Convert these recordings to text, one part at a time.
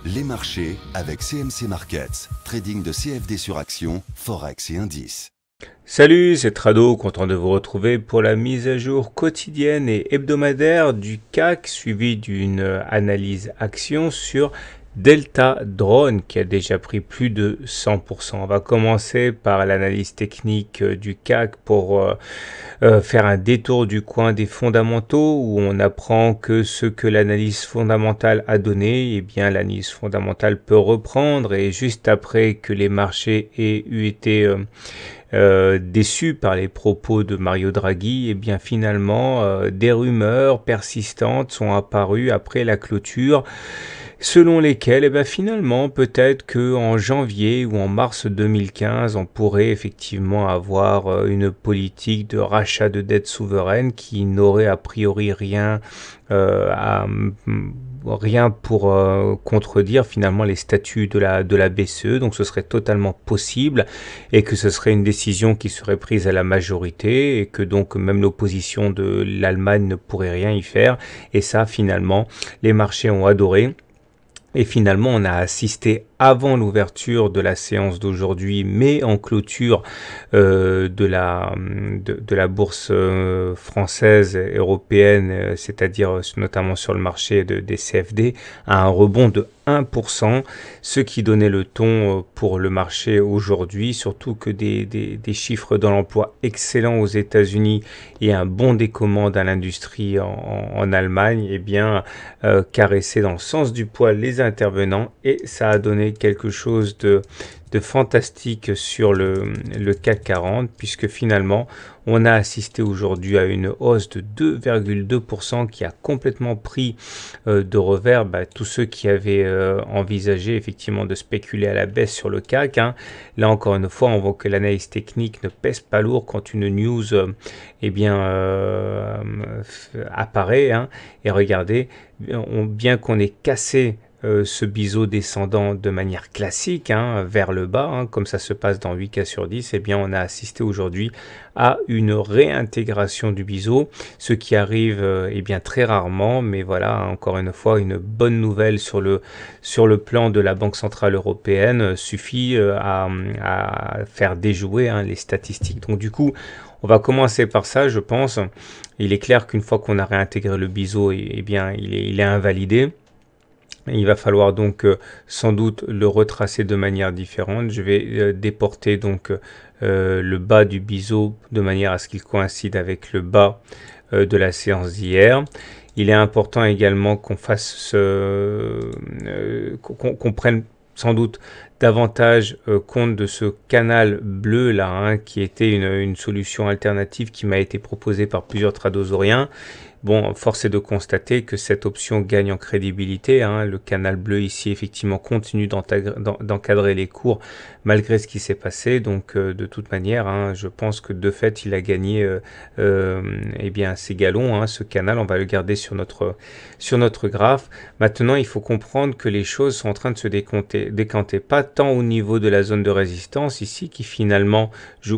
Les marchés avec CMC Markets, trading de CFD sur action, Forex et indices. Salut, c'est Trado, content de vous retrouver pour la mise à jour quotidienne et hebdomadaire du CAC, suivi d'une analyse action sur Delta Drone qui a déjà pris plus de 100%. On va commencer par l'analyse technique du CAC pour faire un détour du coin des fondamentaux où on apprend que ce que l'analyse fondamentale a donné, eh bien l'analyse fondamentale peut reprendre, et juste après que les marchés aient été déçu par les propos de Mario Draghi, et bien finalement des rumeurs persistantes sont apparues après la clôture, selon lesquelles finalement peut-être que en janvier ou en mars 2015 on pourrait effectivement avoir une politique de rachat de dette souveraine qui n'aurait a priori rien pour contredire finalement les statuts de la BCE, donc ce serait totalement possible, et que ce serait une décision qui serait prise à la majorité, et que donc même l'opposition de l'Allemagne ne pourrait rien y faire, et ça finalement les marchés ont adoré. Et finalement, on a assisté avant l'ouverture de la séance d'aujourd'hui, mais en clôture de la bourse française, européenne, c'est-à-dire notamment sur le marché des CFD, à un rebond de 1%, ce qui donnait le ton pour le marché aujourd'hui, surtout que des chiffres dans l'emploi excellents aux États-Unis et un bon des commandes à l'industrie en Allemagne, eh bien, caressaient dans le sens du poil les intervenants, et ça a donné quelque chose de fantastique sur le CAC 40, puisque finalement on a assisté aujourd'hui à une hausse de 2,2% qui a complètement pris de revers tous ceux qui avaient envisagé effectivement de spéculer à la baisse sur le CAC. Là encore une fois, on voit que l'analyse technique ne pèse pas lourd quand une news apparaît, et regardez, bien qu'on ait cassé ce biseau descendant de manière classique vers le bas, comme ça se passe dans 8 cas sur 10, bien on a assisté aujourd'hui à une réintégration du biseau, ce qui arrive très rarement, mais voilà, encore une fois, une bonne nouvelle sur le plan de la Banque Centrale Européenne suffit à faire déjouer les statistiques. Donc du coup, on va commencer par ça, je pense. Il est clair qu'une fois qu'on a réintégré le biseau, il est invalidé. Il va falloir donc sans doute le retracer de manière différente. Je vais déporter donc le bas du biseau de manière à ce qu'il coïncide avec le bas de la séance d'hier. Il est important également qu'on fasse qu'on prenne sans doute davantage compte de ce canal bleu là, qui était une solution alternative qui m'a été proposée par plusieurs tradosoriens. Bon, force est de constater que cette option gagne en crédibilité. Le canal bleu ici, effectivement, continue d'encadrer les cours malgré ce qui s'est passé. Donc, de toute manière, je pense que de fait, il a gagné ses galons. Ce canal, on va le garder sur notre graphe. Maintenant, il faut comprendre que les choses sont en train de se décanter. Pas tant au niveau de la zone de résistance ici, qui finalement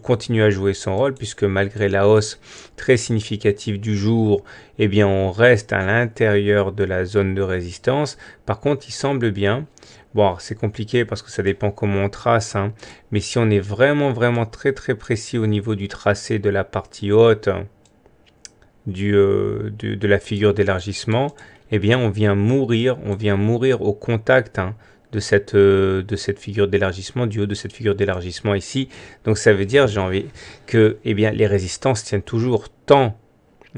continue à jouer son rôle, puisque malgré la hausse très significative du jour, on reste à l'intérieur de la zone de résistance. Par contre, il semble bien, bon, c'est compliqué parce que ça dépend comment on trace, mais si on est vraiment très très précis au niveau du tracé de la partie haute de la figure d'élargissement, on vient mourir au contact de cette figure d'élargissement, du haut de cette figure d'élargissement ici. Donc ça veut dire, que les résistances tiennent toujours tant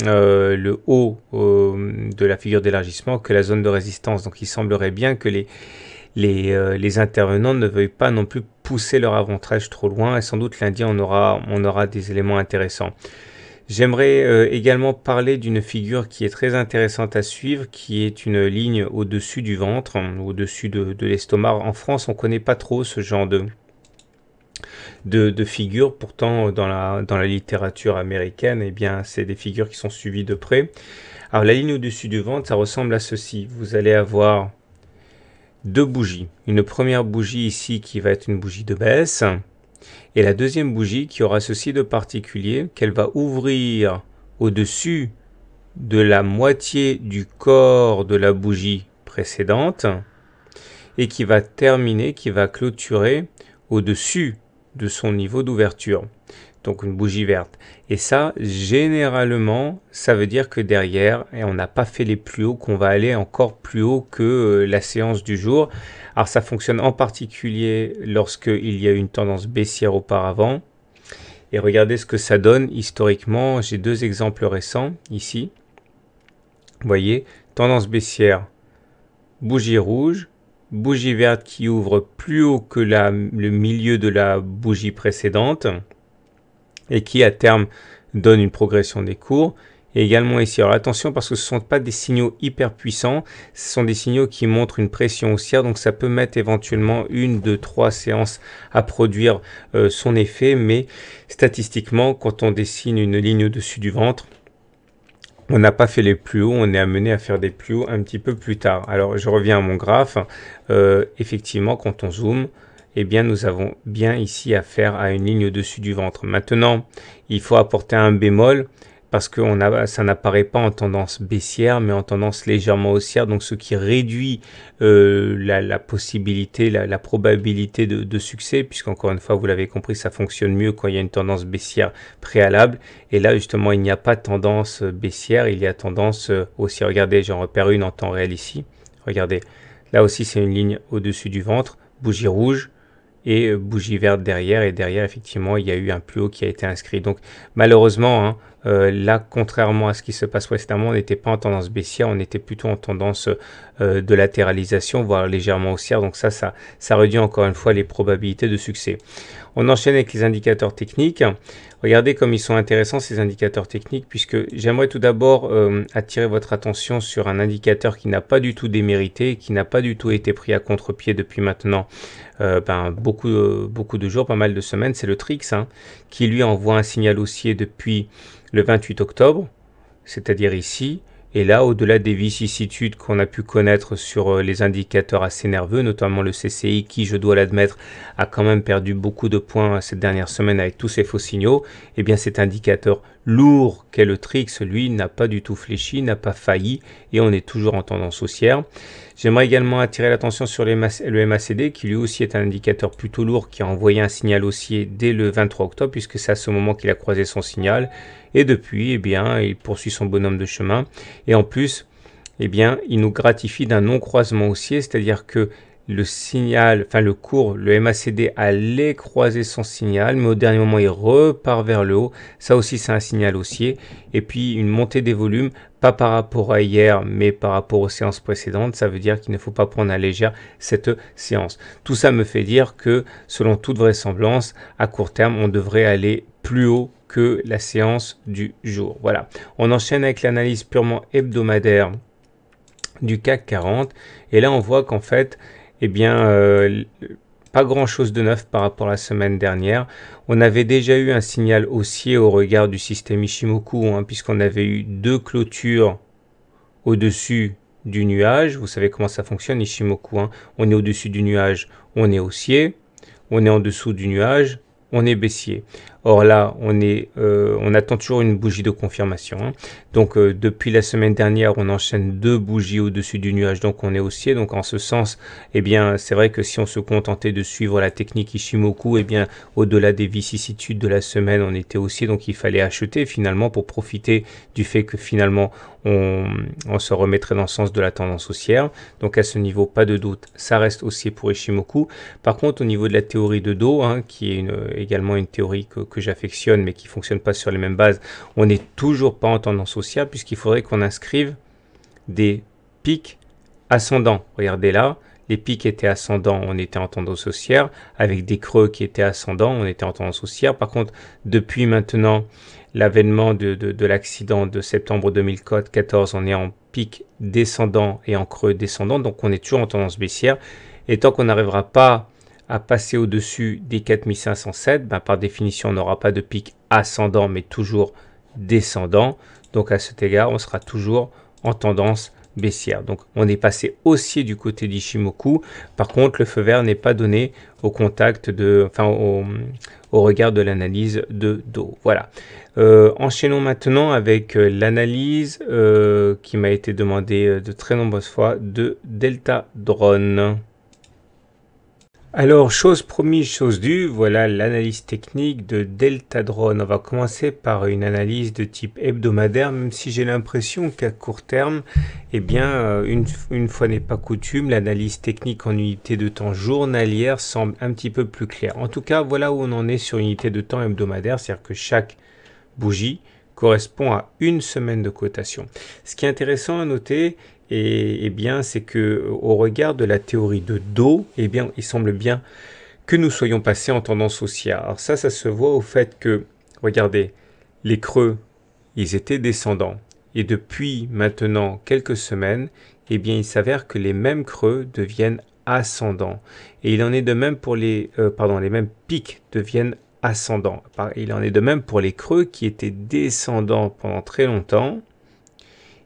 le haut de la figure d'élargissement que la zone de résistance. Donc il semblerait bien que les intervenants ne veuillent pas non plus pousser leur avantage trop loin, et sans doute lundi on aura des éléments intéressants. J'aimerais également parler d'une figure qui est très intéressante à suivre, qui est une ligne au-dessus du ventre, au-dessus de l'estomac. En France, on ne connaît pas trop ce genre de figures. Pourtant, dans la littérature américaine, c'est des figures qui sont suivies de près. Alors, la ligne au-dessus du ventre, ça ressemble à ceci. Vous allez avoir deux bougies. Une première bougie ici qui va être une bougie de baisse, et la deuxième bougie qui aura ceci de particulier, qu'elle va ouvrir au-dessus de la moitié du corps de la bougie précédente, et qui va terminer, qui va clôturer au-dessus de son niveau d'ouverture. Donc une bougie verte. Et ça, généralement, ça veut dire que derrière, et on n'a pas fait les plus hauts, qu'on va aller encore plus haut que la séance du jour. Alors ça fonctionne en particulier lorsqu'il y a une tendance baissière auparavant. Et regardez ce que ça donne historiquement. J'ai deux exemples récents ici. Vous voyez, tendance baissière, bougie rouge, bougie verte qui ouvre plus haut que le milieu de la bougie précédente et qui à terme donne une progression des cours. Et également ici, alors attention parce que ce ne sont pas des signaux hyper puissants, ce sont des signaux qui montrent une pression haussière, donc ça peut mettre éventuellement 1, 2, 3 séances à produire son effet, mais statistiquement, quand on dessine une ligne au-dessus du ventre, on n'a pas fait les plus hauts, on est amené à faire des plus hauts un petit peu plus tard. Alors je reviens à mon graphe, effectivement quand on zoome, eh bien nous avons bien ici affaire à une ligne au-dessus du ventre. Maintenant, il faut apporter un bémol, parce que ça n'apparaît pas en tendance baissière, mais en tendance légèrement haussière, donc ce qui réduit la possibilité, la probabilité de succès, puisqu'encore une fois, vous l'avez compris, ça fonctionne mieux quand il y a une tendance baissière préalable, et là justement, il n'y a pas de tendance baissière, il y a tendance haussière. Regardez, j'en repère une en temps réel ici, regardez, là aussi c'est une ligne au-dessus du ventre, bougie rouge, et bougie verte derrière, et derrière effectivement il y a eu un plus haut qui a été inscrit. Donc malheureusement hein, là contrairement à ce qui se passe précédemment, on n'était pas en tendance baissière, on était plutôt en tendance de latéralisation, voire légèrement haussière, donc ça réduit encore une fois les probabilités de succès. On enchaîne avec les indicateurs techniques. Regardez comme ils sont intéressants ces indicateurs techniques, puisque j'aimerais tout d'abord attirer votre attention sur un indicateur qui n'a pas du tout démérité, qui n'a pas du tout été pris à contre-pied depuis maintenant beaucoup de jours, pas mal de semaines. C'est le TRIX hein, qui lui envoie un signal haussier depuis le 28 octobre, c'est-à-dire ici. Et là, au-delà des vicissitudes qu'on a pu connaître sur les indicateurs assez nerveux, notamment le CCI qui, je dois l'admettre, a quand même perdu beaucoup de points cette dernière semaine avec tous ces faux signaux, eh bien cet indicateur lourd qu'est le TRIX, lui, n'a pas du tout fléchi, n'a pas failli et on est toujours en tendance haussière. J'aimerais également attirer l'attention sur le MACD qui lui aussi est un indicateur plutôt lourd qui a envoyé un signal haussier dès le 23 octobre puisque c'est à ce moment qu'il a croisé son signal et depuis, eh bien, il poursuit son bonhomme de chemin et en plus, eh bien, il nous gratifie d'un non-croisement haussier, c'est-à-dire que le signal, enfin le cours, le MACD allait croiser son signal, mais au dernier moment il repart vers le haut. Ça aussi c'est un signal haussier. Et puis une montée des volumes, pas par rapport à hier, mais par rapport aux séances précédentes. Ça veut dire qu'il ne faut pas prendre à légère cette séance. Tout ça me fait dire que selon toute vraisemblance, à court terme, on devrait aller plus haut que la séance du jour. Voilà. On enchaîne avec l'analyse purement hebdomadaire du CAC 40. Et là on voit qu'en fait, eh bien, pas grand-chose de neuf par rapport à la semaine dernière. On avait déjà eu un signal haussier au regard du système Ichimoku, hein, puisqu'on avait eu deux clôtures au-dessus du nuage. Vous savez comment ça fonctionne, Ichimoku. Hein. On est au-dessus du nuage, on est haussier. On est en dessous du nuage, on est baissier. Or là, on attend toujours une bougie de confirmation. Hein. Donc depuis la semaine dernière, on enchaîne deux bougies au-dessus du nuage, donc on est haussier. Donc en ce sens, eh bien, c'est vrai que si on se contentait de suivre la technique Ichimoku, eh bien, au-delà des vicissitudes de la semaine, on était haussier. Donc il fallait acheter finalement pour profiter du fait que finalement on se remettrait dans le sens de la tendance haussière. Donc à ce niveau, pas de doute, ça reste haussier pour Ichimoku. Par contre, au niveau de la théorie de dos, hein, qui est également une théorie que j'affectionne mais qui ne fonctionne pas sur les mêmes bases, on n'est toujours pas en tendance haussière puisqu'il faudrait qu'on inscrive des pics ascendants. Regardez là, les pics étaient ascendants, on était en tendance haussière, avec des creux qui étaient ascendants, on était en tendance haussière. Par contre, depuis maintenant l'avènement de l'accident de septembre 2014, on est en pic descendant et en creux descendant, donc on est toujours en tendance baissière. Et tant qu'on n'arrivera pas à passer au-dessus des 4507, par définition, on n'aura pas de pic ascendant, mais toujours descendant. Donc, à cet égard, on sera toujours en tendance baissière. Donc, on est passé haussier du côté d'Ichimoku. Par contre, le feu vert n'est pas donné au contact au regard de l'analyse de dos. Voilà. Enchaînons maintenant avec l'analyse qui m'a été demandée de très nombreuses fois de Delta Drone. Alors, chose promise, chose due, voilà l'analyse technique de Deltadrone. On va commencer par une analyse de type hebdomadaire, même si j'ai l'impression qu'à court terme, eh bien, une fois n'est pas coutume, l'analyse technique en unité de temps journalière semble un petit peu plus claire. En tout cas, voilà où on en est sur une unité de temps hebdomadaire, c'est-à-dire que chaque bougie correspond à une semaine de cotation. Ce qui est intéressant à noter, bien, c'est que au regard de la théorie de dos, bien, il semble bien que nous soyons passés en tendance haussière. Alors ça se voit au fait que, regardez, les creux, ils étaient descendants. Et depuis maintenant quelques semaines, bien, il s'avère que les mêmes creux deviennent ascendants. Et il en est de même pour les mêmes pics deviennent ascendants. Il en est de même pour les creux qui étaient descendants pendant très longtemps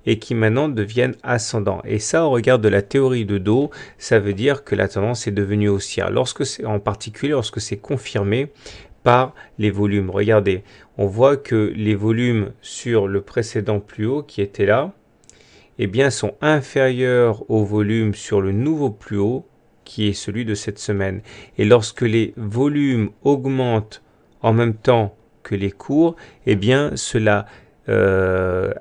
et qui maintenant deviennent ascendants. Et ça, au regard de la théorie de dos, ça veut dire que la tendance est devenue haussière. En particulier lorsque c'est confirmé par les volumes. Regardez, on voit que les volumes sur le précédent plus haut qui était là, bien, sont inférieurs aux volumes sur le nouveau plus haut qui est celui de cette semaine. Et lorsque les volumes augmentent en même temps que les cours, bien, cela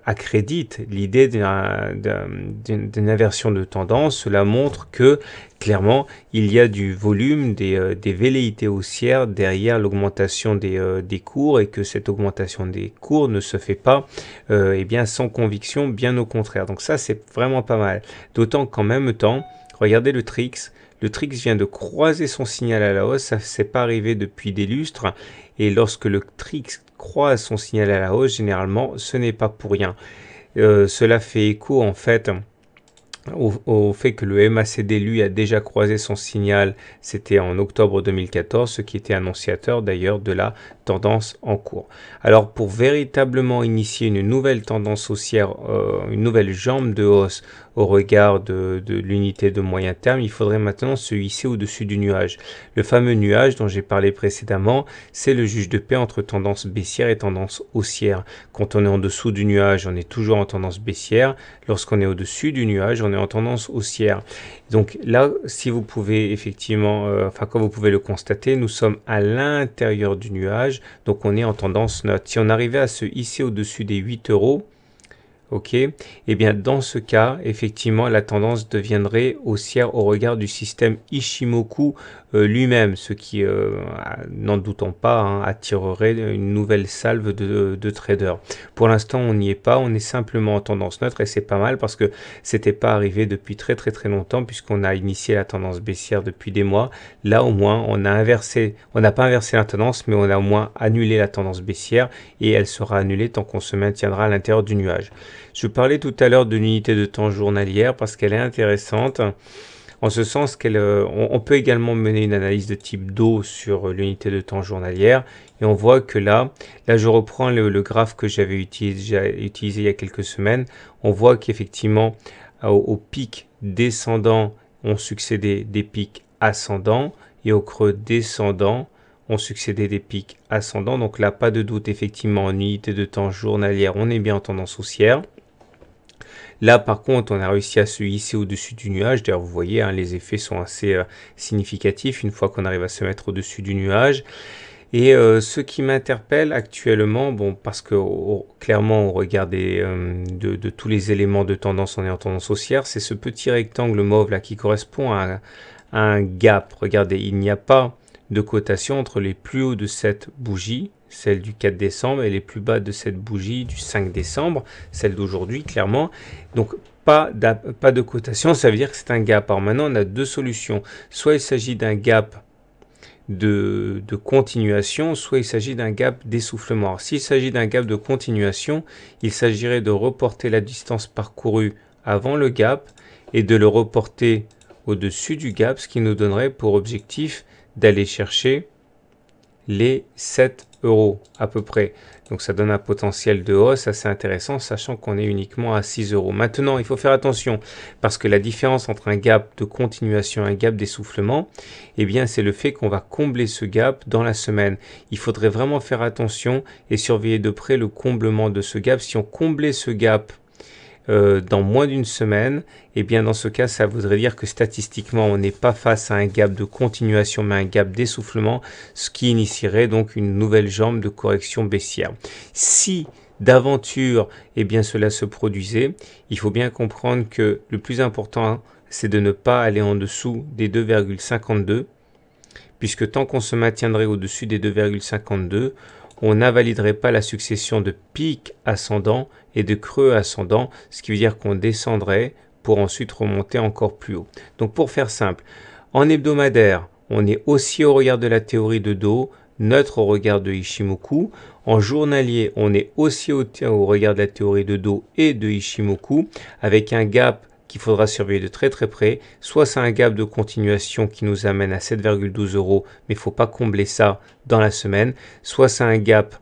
accrédite l'idée d'une inversion de tendance. Cela montre que clairement il y a du volume, des velléités haussières derrière l'augmentation des cours, et que cette augmentation des cours ne se fait pas bien sans conviction, bien au contraire. Donc ça, c'est vraiment pas mal, d'autant qu'en même temps, regardez le TRIX. Le TRIX vient de croiser son signal à la hausse, ça ne s'est pas arrivé depuis des lustres, et lorsque le TRIX croise son signal à la hausse, généralement, ce n'est pas pour rien. Cela fait écho en fait au fait que le MACD, lui, a déjà croisé son signal, c'était en octobre 2014, ce qui était annonciateur d'ailleurs de la tendance en cours. Alors pour véritablement initier une nouvelle tendance haussière, une nouvelle jambe de hausse au regard de l'unité de moyen terme, il faudrait maintenant se hisser au-dessus du nuage. Le fameux nuage dont j'ai parlé précédemment, c'est le juge de paix entre tendance baissière et tendance haussière. Quand on est en dessous du nuage, on est toujours en tendance baissière. Lorsqu'on est au-dessus du nuage, on est en tendance haussière. Donc là, si vous pouvez effectivement, comme vous pouvez le constater, nous sommes à l'intérieur du nuage, donc on est en tendance neutre. Si on arrivait à se hisser au-dessus des 8 euros, ok, bien dans ce cas, effectivement, la tendance deviendrait haussière au regard du système Ichimoku lui-même, ce qui, n'en doutons pas, attirerait une nouvelle salve de traders. Pour l'instant, on n'y est pas, on est simplement en tendance neutre, et c'est pas mal parce que c'était pas arrivé depuis très longtemps, puisqu'on a initié la tendance baissière depuis des mois. Là, au moins, on n'a pas inversé la tendance, mais on a au moins annulé la tendance baissière, et elle sera annulée tant qu'on se maintiendra à l'intérieur du nuage. Je parlais tout à l'heure de l'unité de temps journalière parce qu'elle est intéressante, en ce sens on peut également mener une analyse de type dos sur l'unité de temps journalière, et on voit que là je reprends le graphe que j'avais utilisé il y a quelques semaines. On voit qu'effectivement au pic descendant ont succédé des pics ascendants, et au creux descendant ont succédé des pics ascendants. Donc là, pas de doute, effectivement, en unité de temps journalière, on est bien en tendance haussière. Là, par contre, on a réussi à se hisser au-dessus du nuage. D'ailleurs, vous voyez, les effets sont assez significatifs une fois qu'on arrive à se mettre au-dessus du nuage. Et ce qui m'interpelle actuellement, parce que clairement, au regard de tous les éléments de tendance, on est en tendance haussière, c'est ce petit rectangle mauve là qui correspond à un gap. Regardez, il n'y a pas de cotation entre les plus hauts de cette bougie, celle du 4 décembre, et les plus bas de cette bougie du 5 décembre, celle d'aujourd'hui clairement. Donc pas de cotation, ça veut dire que c'est un gap. Alors maintenant, on a deux solutions. Soit il s'agit d'un gap de continuation, soit il s'agit d'un gap d'essoufflement. S'il s'agit d'un gap de continuation, il s'agirait de reporter la distance parcourue avant le gap et de le reporter au-dessus du gap, ce qui nous donnerait pour objectif d'aller chercher les 7 euros à peu près. Donc ça donne un potentiel de hausse assez intéressant, sachant qu'on est uniquement à 6 euros. Maintenant, il faut faire attention, parce que la différence entre un gap de continuation et un gap d'essoufflement, c'est le fait qu'on va combler ce gap dans la semaine. Il faudrait vraiment faire attention et surveiller de près le comblement de ce gap. Si on comblait ce gap dans moins d'une semaine, et bien dans ce cas, ça voudrait dire que statistiquement, on n'est pas face à un gap de continuation, mais un gap d'essoufflement, ce qui initierait donc une nouvelle jambe de correction baissière. Si d'aventure, eh bien cela se produisait, il faut bien comprendre que le plus important, c'est de ne pas aller en dessous des 2,52, puisque tant qu'on se maintiendrait au-dessus des 2,52, on n'invaliderait pas la succession de pics ascendants et de creux ascendants, ce qui veut dire qu'on descendrait pour ensuite remonter encore plus haut. Donc pour faire simple, en hebdomadaire, on est haussier au regard de la théorie de dos, neutre au regard de Ishimoku. En journalier, on est haussier au regard de la théorie de dos et de Ishimoku, avec un gap qu'il faudra surveiller de très très près. Soit c'est un gap de continuation qui nous amène à 7,12 €, mais il ne faut pas combler ça dans la semaine. Soit c'est un gap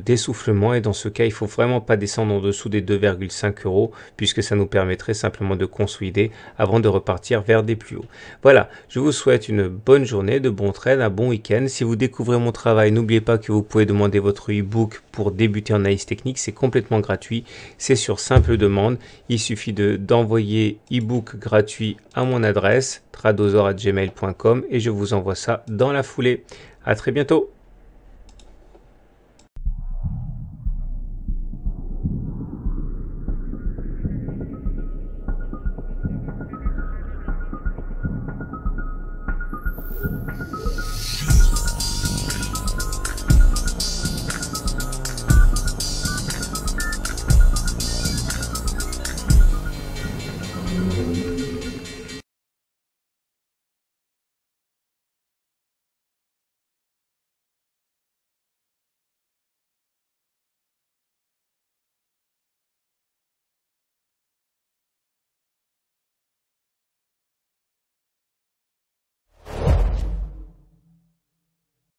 d'essoufflement, et dans ce cas, il ne faut vraiment pas descendre en dessous des 2,5 €, puisque ça nous permettrait simplement de consolider avant de repartir vers des plus hauts. Voilà, je vous souhaite une bonne journée, de bons trades, un bon week-end. Si vous découvrez mon travail, n'oubliez pas que vous pouvez demander votre e-book pour débuter en analyse technique, c'est complètement gratuit, c'est sur simple demande. Il suffit d'envoyer e-book gratuit à mon adresse tradosor@gmail.com et je vous envoie ça dans la foulée. À très bientôt.